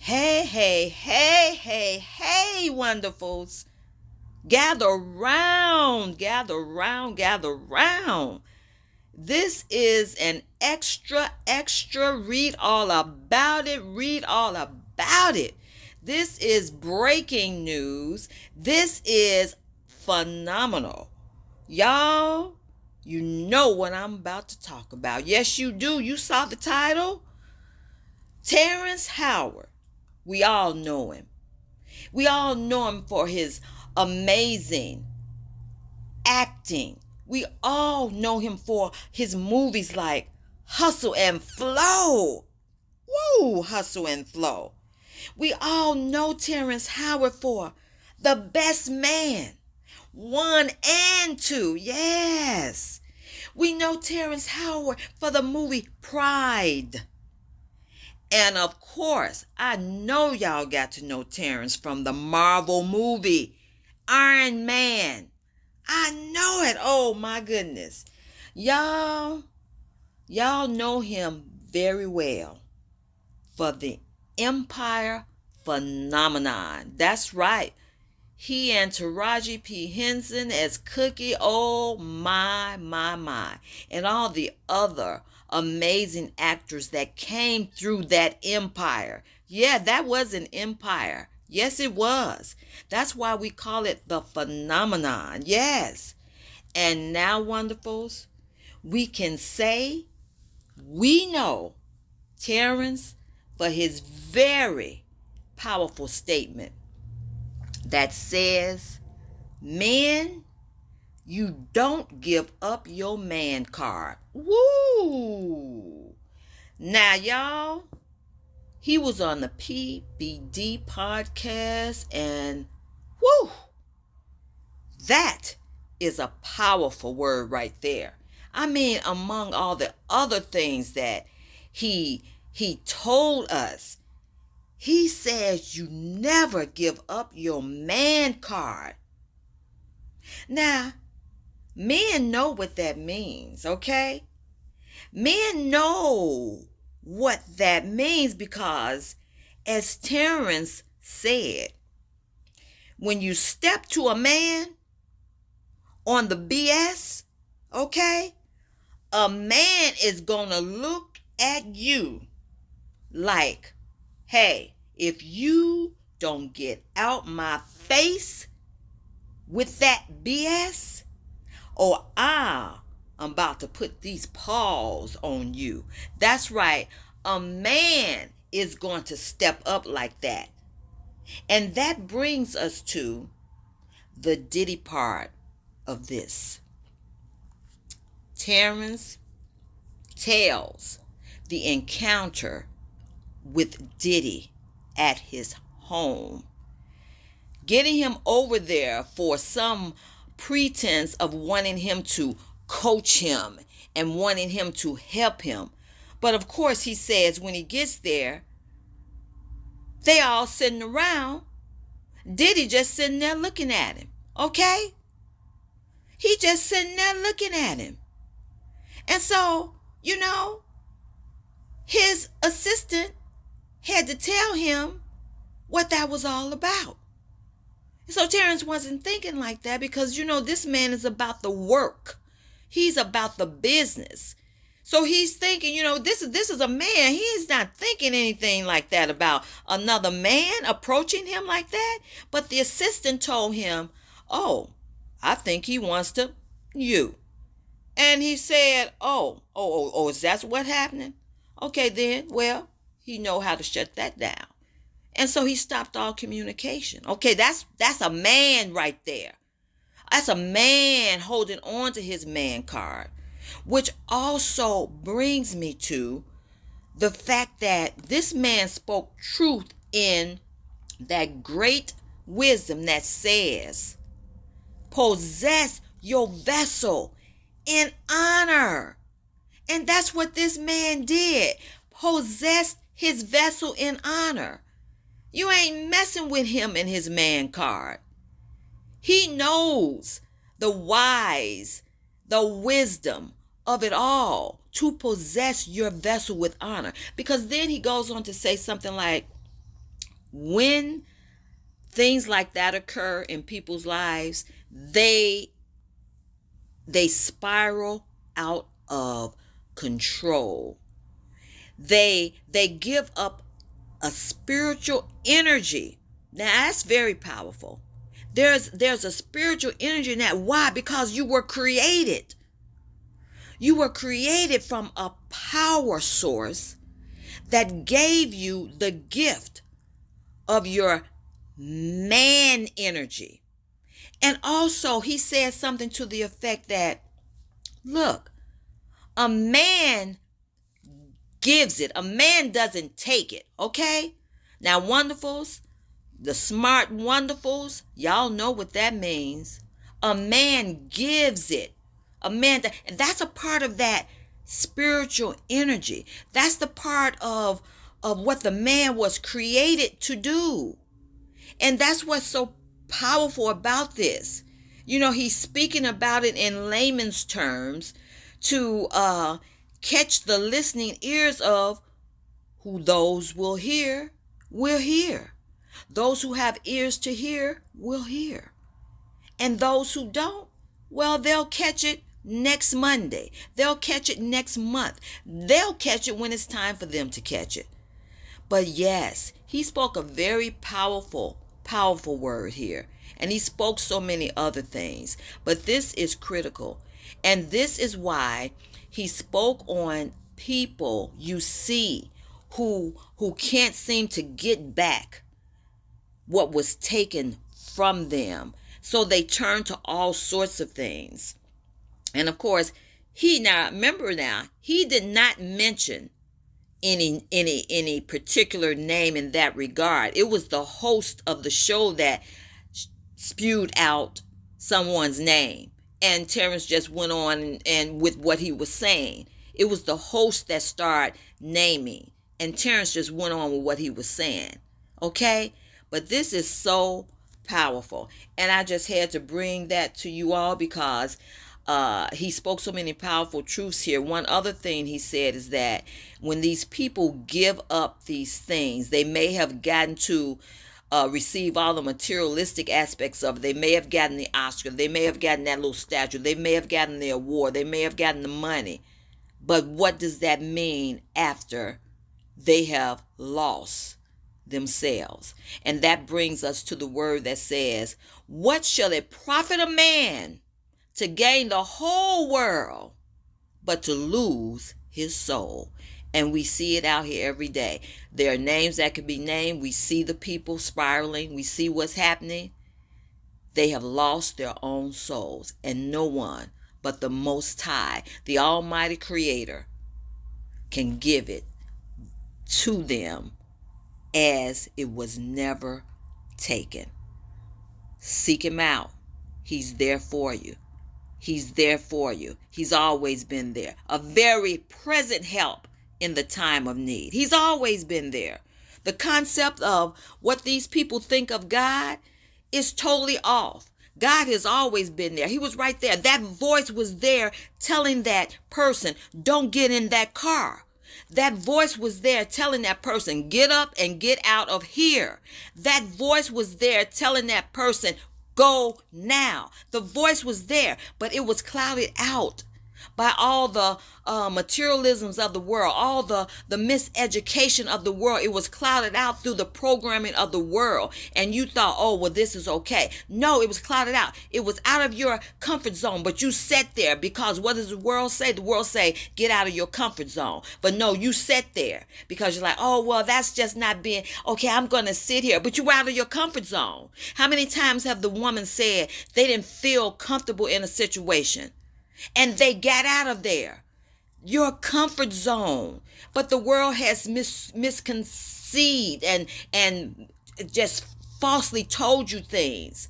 Hey, hey, hey, hey, hey, wonderfuls. Gather round, gather round, gather round. This is an extra. Read all about it. Read all about it. This is breaking news. This is phenomenal. Y'all, you know what I'm about to talk about. Yes, you do. You saw the title? Terrence Howard. We all know him. We all know him for his amazing acting. We all know him for his movies like Hustle and Flow. Woo, Hustle and Flow. We all know Terrence Howard for The Best Man 1 and 2. Yes. We know Terrence Howard for the movie Pride. And of course, I know y'all got to know Terrence from the Marvel movie Iron Man. I know it. Oh my goodness. Y'all know him very well for the Empire phenomenon. That's right. He and Taraji P. Henson as Cookie. Oh my. And all the other amazing actors that came through that empire. Yeah, that was an empire. Yes, it was. That's why we call it the phenomenon. Yes. And now, wonderfuls, we can say we know Terrence for his very powerful statement that says, men, you don't give up your man card. Woo! Now, y'all, he was on the PBD podcast, and woo, that is a powerful word right there. I mean, among all the other things that he told us, he says you never give up your man card. Now, men know what that means, okay? Men know what that means because, as Terrence said, when you step to a man on the BS, okay, a man is going to look at you like, hey, if you don't get out my face with that BS, or I'm about to put these paws on you. That's right. A man is going to step up like that. And that brings us to the Diddy part of this. Terrence tells the encounter with Diddy at his home, getting him over there for some pretense of wanting him to coach him and wanting him to help him. But of course, he says when he gets there, they all sitting around. Diddy just sitting there looking at him. Okay? He just sitting there looking at him. And so, his assistant had to tell him what that was all about. So Terrence wasn't thinking like that because, this man is about the work. He's about the business. So he's thinking, this is a man. He is not thinking anything like that about another man approaching him like that. But the assistant told him, oh, I think he wants to you. And he said, oh, is that what happening? Okay, then, well, he know how to shut that down. And so he stopped all communication. Okay, that's a man right there. That's a man holding on to his man card. Which also brings me to the fact that this man spoke truth in that great wisdom that says, possess your vessel in honor. And that's what this man did. Possessed his vessel in honor. You ain't messing with him and his man card. He knows the wise, the wisdom of it all to possess your vessel with honor. Because then he goes on to say something like, When things like that occur in people's lives, they spiral out of control. They give up a spiritual energy. Now that's very powerful. There's a spiritual energy in that. Why? Because you were created. You were created from a power source that gave you the gift of your man energy. And also, he says something to the effect that, look, a man gives it. A man doesn't take it, okay? Now, wonderfuls, the smart wonderfuls, y'all know what that means. A man gives it. And that's a part of that spiritual energy. That's the part of what the man was created to do. And that's what's so powerful about this. He's speaking about it in layman's terms to catch the listening ears of who those will hear. Those who have ears to hear will hear. And those who don't, well, they'll catch it next Monday. They'll catch it next month. They'll catch it when it's time for them to catch it. But yes, he spoke a very powerful word here. And he spoke so many other things. But this is critical. And this is why he spoke on people you see who can't seem to get back what was taken from them. So they turn to all sorts of things. And of course, he did not mention any particular name in that regard. It was the host of the show that spewed out someone's name. And Terrence just went on and with what he was saying. It was the host that started naming. And Terrence just went on with what he was saying. Okay? But this is so powerful. And I just had to bring that to you all because he spoke so many powerful truths here. One other thing he said is that when these people give up these things, they may have gotten to receive all the materialistic aspects of it. They may have gotten the Oscar. They may have gotten that little statue. They may have gotten the award. They may have gotten the money. But what does that mean after they have lost themselves? And that brings us to the word that says, what shall it profit a man to gain the whole world, but to lose his soul? And we see it out here every day. There are names that can be named. We see the people spiraling. We see what's happening. They have lost their own souls. And no one but the Most High, the Almighty Creator, can give it to them as it was never taken. Seek him out. He's there for you. He's there for you. He's always been there. A very present help in the time of need. He's always been there. The concept of what these people think of God is totally off. God has always been there. He was right there. That voice was there telling that person, don't get in that car. That voice was there telling that person, get up and get out of here. That voice was there telling that person, go now. The voice was there, but it was clouded out by all the materialisms of the world, all the miseducation of the world. It was clouded out through the programming of the world. And you thought, oh, well, this is okay. No, it was clouded out. It was out of your comfort zone. But you sat there because what does the world say? The world say, get out of your comfort zone. But no, you sat there because you're like, oh, well, that's just not being, okay, I'm going to sit here. But you were out of your comfort zone. How many times have the woman said they didn't feel comfortable in a situation and they got out of there? Your comfort zone. But the world has misconceived and just falsely told you things.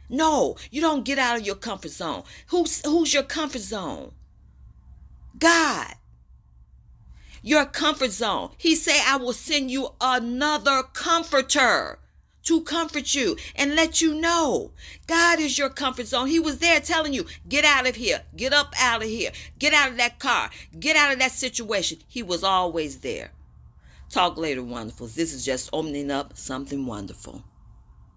No, you don't get out of your comfort zone. Who's your comfort zone? God. Your comfort zone. He say, I will send you another comforter to comfort you and let you know God is your comfort zone. He was there telling you, get out of here, get up out of here, get out of that car, get out of that situation. He was always there. Talk later, wonderfuls. This is just opening up something wonderful.